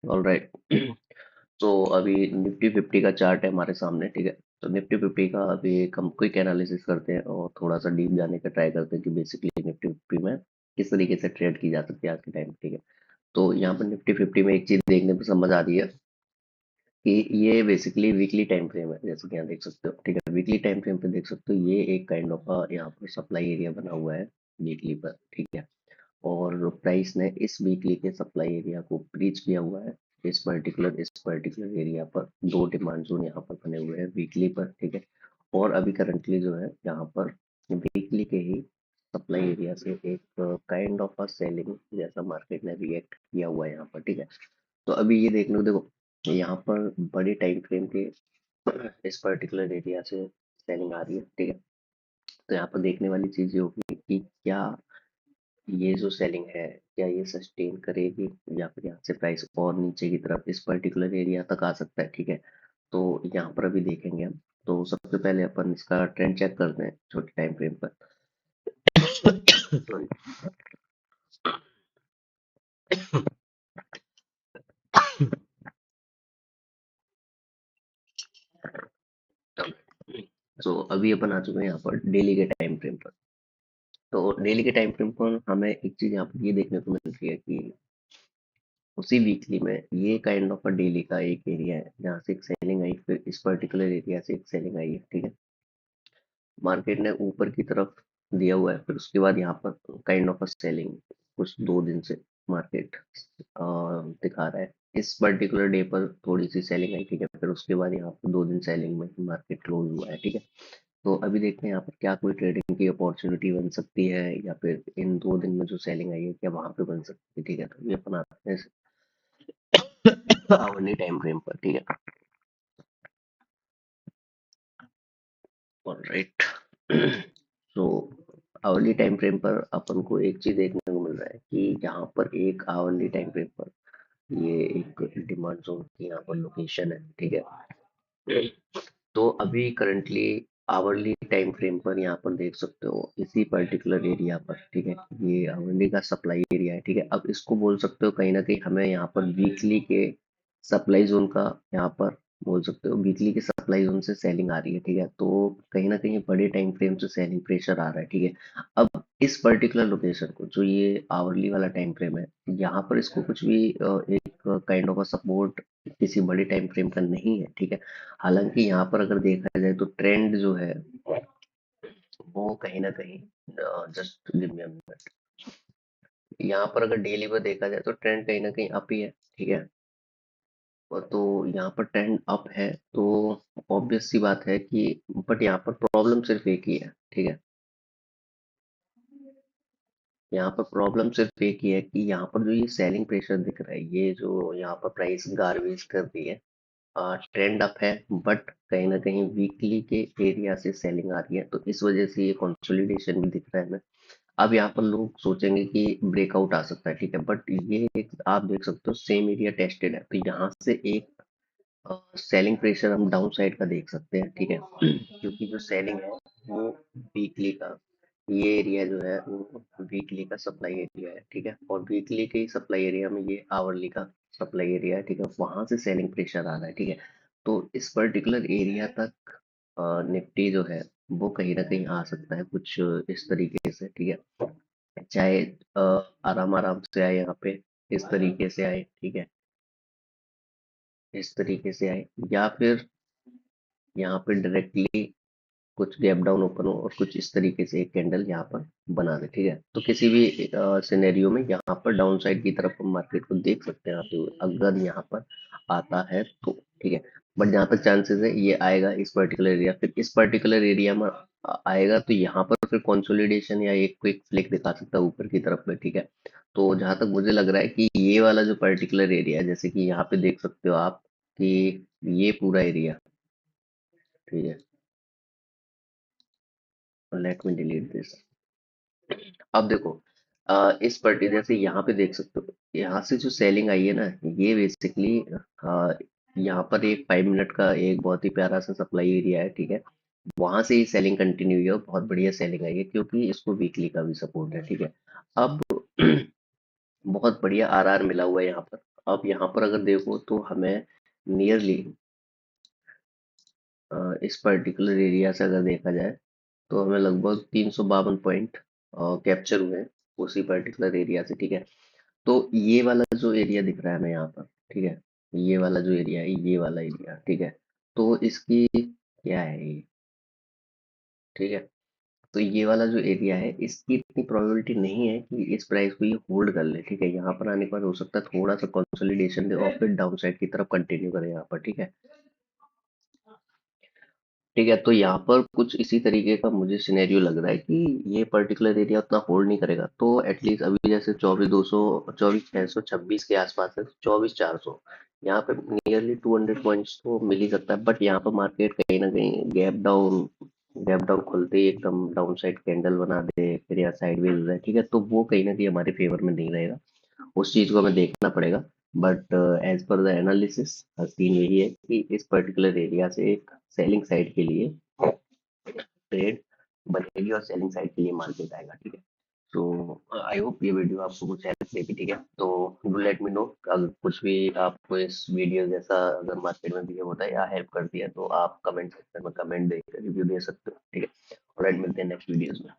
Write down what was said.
Alright. तो अभी Nifty fifty का चार्ट है हमारे सामने, ठीक है। तो निफ्टी फिफ्टी का अभी एक हम क्विक एनालिसिस करते हैं और थोड़ा सा डीप जाने का ट्राई करते हैं कि बेसिकली निफ्टी फिफ्टी में किस तरीके से ट्रेड की जा सकती है आज के टाइम, ठीक है। तो यहाँ पर निफ्टी फिफ्टी में एक चीज देखने पर समझ आ रही है कि ये बेसिकली वीकली टाइम फ्रेम है, जैसे कि यहाँ देख सकते हो, ठीक है। वीकली टाइम फ्रेम पे देख सकते हो ये एक काइंड ऑफ यहाँ पर सप्लाई एरिया बना हुआ है वीकली पर, ठीक है। और प्राइस ने इस वीकली के सप्लाई एरिया को ब्रीच किया हुआ है। इस पर्टिकुलर एरिया पर दो डिमांड जोन यहाँ पर बने हुए हैं वीकली पर, ठीक है। और अभी करंटली जो है यहाँ पर वीकली के ही सप्लाई एरिया से एक काइंड ऑफ अ सेलिंग जैसा मार्केट ने रिएक्ट किया हुआ है यहाँ पर, ठीक है। तो अभी ये देख लो, देखो यहाँ पर बड़े टाइम फ्रेम के इस पर्टिकुलर एरिया से सेलिंग आ रही है, ठीक है। तो यहाँ पर देखने वाली चीज ये होगी कि क्या ये जो सेलिंग है क्या ये सस्टेन करेगी या फिर यहाँ से प्राइस और नीचे की तरफ इस पर्टिकुलर एरिया तक आ सकता है, ठीक है। तो यहाँ पर अभी देखेंगे हम। तो सबसे पहले अपन इसका ट्रेंड चेक करते हैं छोटे टाइम फ्रेम पर। Sorry। तो अभी अपन आ चुके हैं यहाँ पर डेली के टाइम फ्रेम पर। तो डेली के टाइम फ्रेम पर हमें एक चीज यहाँ पर ये देखने को मिल रही है कि उसी वीकली में ये काइंड ऑफ अ डेली का एक एरिया है जहाँ से एक सेलिंग आई, फिर इस पर्टिकुलर एरिया से एक सेलिंग आई है, ठीक है। मार्केट ने ऊपर की तरफ दिया हुआ है, फिर उसके बाद यहाँ पर काइंड ऑफ अ सेलिंग कुछ 2 दिन से मार्केट दिखा रहा है। इस पर्टिकुलर डे पर थोड़ी सी सेलिंग आई, ठीक है। फिर उसके बाद यहाँ पर 2 दिन सेलिंग में मार्केट क्लोज हुआ है, ठीक है। तो अभी देखते हैं यहाँ पर क्या कोई ट्रेडिंग की अपॉर्चुनिटी बन सकती है या फिर इन 2 दिन में जो सेलिंग आई है क्या वहां पे बन सकती है, ठीक है। तो ये अपन आते हैं आवरली टाइम फ्रेम पर, ठीक है। ऑलराइट। सो आवरली टाइम फ्रेम पर अपन को एक चीज देखने को मिल रहा है कि यहाँ पर एक आवरली टाइम फ्रेम पर ये एक डिमांड जोन की यहाँ पर लोकेशन है, ठीक है। तो अभी करंटली आवरली टाइम फ्रेम पर यहाँ पर देख सकते हो इसी पर्टिकुलर एरिया पर, ठीक है। ये आवरली का सप्लाई एरिया है, ठीक है। अब इसको बोल सकते हो कहीं ना कहीं हमें यहाँ पर वीकली के सप्लाई जोन का यहाँ पर बोल सकते हो वीकली के सप्लाई जोन से सेलिंग आ रही है, ठीक है। तो कहीं ना कहीं बड़े टाइम फ्रेम से सेलिंग प्रेशर आ रहा है, ठीक है। अब इस पर्टिकुलर लोकेशन को जो ये आवरली वाला टाइम फ्रेम है यहाँ पर इसको कुछ भी एक काइंड ऑफ सपोर्ट किसी बड़े टाइम फ्रेम का नहीं है, ठीक है। हालांकि यहाँ पर अगर देखा जाए तो ट्रेंड जो है वो कहीं ना कहीं just give me a minute, यहाँ पर अगर डेली पर देखा जाए तो ट्रेंड कहीं ना कहीं अप ही है, ठीक है। और तो यहाँ पर ट्रेंड अप है तो ऑब्वियस सी बात है कि बट यहाँ पर प्रॉब्लम सिर्फ एक ही है, ठीक है। यहाँ पर प्रॉब्लम सिर्फ एक ही है कि यहाँ पर जो ये सेलिंग प्रेशर दिख रहा है, ये जो यहाँ पर प्राइस गार्बेज कर दी है, ट्रेंड अप है बट कहीं ना कहीं वीकली के एरिया से सेलिंग आ रही है, तो इस वजह से ये कंसोलिडेशन भी दिख रहा है हमें। अब यहाँ पर लोग सोचेंगे कि ब्रेकआउट आ सकता है, ठीक है। बट ये एक आप देख सकते हो सेम एरिया टेस्टेड है, तो यहाँ से एक सेलिंग प्रेशर हम डाउन साइड का देख सकते हैं, ठीक है। क्योंकि जो सेलिंग है वो वीकली का ये एरिया जो है वो वीकली का सप्लाई एरिया है, ठीक है। और वीकली के सप्लाई एरिया में ये आवरली का सप्लाई एरिया है, ठीक है। वहां से सेलिंग प्रेशर आ रहा है, ठीक है। तो इस पर्टिकुलर एरिया तक निफ्टी जो है वो कहीं ना कहीं आ सकता है कुछ इस तरीके से, ठीक है। चाहे आराम आराम से आए यहाँ पे, इस तरीके से आए, ठीक है, इस तरीके से आए, या फिर यहाँ पे डायरेक्टली कुछ गैप डाउन ओपन हो और कुछ इस तरीके से एक कैंडल यहाँ पर बना दे, ठीक है। तो किसी भी सिनेरियो में यहाँ पर डाउन साइड की तरफ हम मार्केट को देख सकते हैं आते हुए अगर यहाँ पर आता है तो, ठीक है। बट जहाँ तक चांसेस है ये आएगा इस पर्टिकुलर एरिया, फिर इस पर्टिकुलर एरिया में आएगा तो यहाँ पर फिर कंसोलिडेशन या एक क्विक फ्लिक दिखा सकता है ऊपर की तरफ में, ठीक है। तो जहाँ तक मुझे लग रहा है कि ये वाला जो पर्टिकुलर एरिया है, जैसे कि यहाँ पे देख सकते हो आप कि ये पूरा एरिया, ठीक है। Let me delete this. अब देखो इस पर्टिकुलर से यहाँ पे देख सकते हो यहाँ से जो सेलिंग आई है ना, ये बेसिकली यहाँ पर एक 5 मिनट का एक बहुत ही प्यारा सा सप्लाई एरिया है, ठीक है। वहां से ही सेलिंग कंटिन्यू हुई है और बहुत बढ़िया सेलिंग आई है क्योंकि इसको वीकली का भी सपोर्ट है, ठीक है। अब बहुत बढ़िया आरआर मिला हुआ है यहाँ पर, अब यहाँ पर अगर देखो तो हमें नियरली इस पर्टिकुलर एरिया से अगर देखा जाए तो हमें लगभग 352 पॉइंट कैप्चर हुए हैं उसी पर्टिकुलर एरिया से, ठीक है। तो ये वाला जो एरिया दिख रहा है हमें यहाँ पर, ठीक है, ये वाला जो एरिया है, ये वाला एरिया, ठीक है, तो इसकी क्या है ये, ठीक है, तो ये वाला जो एरिया है इसकी इतनी प्रोबेबिलिटी नहीं है कि इस प्राइस को ये होल्ड कर ले, ठीक है। यहाँ पर आने के बाद हो सकता है थोड़ा सा कंसोलिडेशन दे और फिर डाउन साइड की तरफ कंटिन्यू करे यहाँ पर, ठीक है। ठीक है, तो यहाँ पर कुछ इसी तरीके का मुझे सिनेरियो लग रहा है कि ये पर्टिकुलर एरिया उतना होल्ड नहीं करेगा, तो एटलीस्ट अभी जैसे 24,200, 24,626 के आसपास है, 24,400, यहाँ पे नियरली 200 पॉइंट्स तो मिल ही सकता है। बट यहाँ पर मार्केट कहीं ना कहीं गैप डाउन खुलते ही एकदम डाउन साइड कैंडल बना दे, फिर यहाँ साइडवेज हो जाए, ठीक है, तो वो कहीं ना कहीं हमारे फेवर में नहीं रहेगा, उस चीज को हमें देखना पड़ेगा। But as per the analysis seen यही है कि इस पर्टिकुलर एरिया से एक सेलिंग साइड के लिए ट्रेड बनेगी और सेलिंग साइड के लिए मार्केट आएगा, ठीक है। तो आई होप ये वीडियो आपको कुछ हेल्प देगी, ठीक है। तो डू लेट मी नो अगर कुछ भी आपको इस वीडियो जैसा अगर मार्केट में बिहेव होता है या हेल्प करती है तो आप कमेंट सेक्शन में कमेंट देकर रिव्यू दे सकते हो, ठीक है। और मिलते हैं नेक्स्ट वीडियोस में।